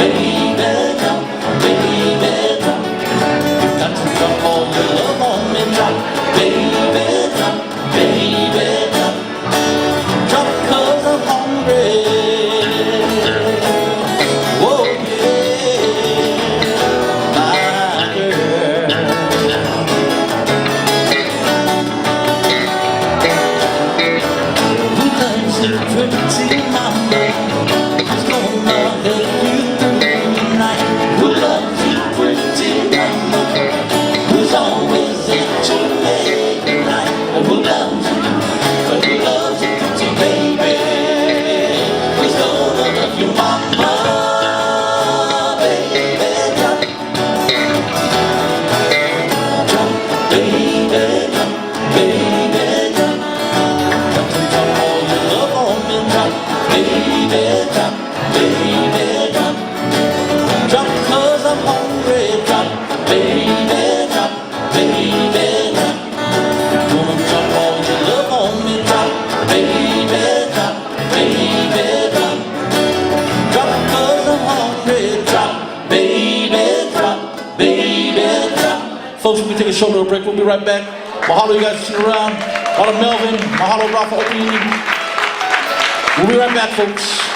baby, drop, baby, drop. Got to drop all your love on me, drop, baby, drop, baby, drop. Drop 'cause I'm hungry. Whoa, yeah, my girl. Who loves you, pretty mama? Who's gonna help you through the night? Who loves you, pretty mama? Who's always at your late night? Who loves you? Who loves you, pretty baby? Who's gonna love you, mama? Baby, drop, drop, baby, drop, baby, drop. Got to drop all your love on me, drop, baby, drop, baby, drop. Drop 'cause I'm hungry, drop, baby, drop, baby, drop. Gonna drop all your love on me, drop, baby, drop, baby, drop. Drop 'cause I'm hungry, drop, baby, drop, baby, drop. Folks, we take a short little break. We'll be right back. Mahalo, you guys for sitting around. Mahalo, Melvin. Mahalo, Rafa, opening. We'll be right back, folks.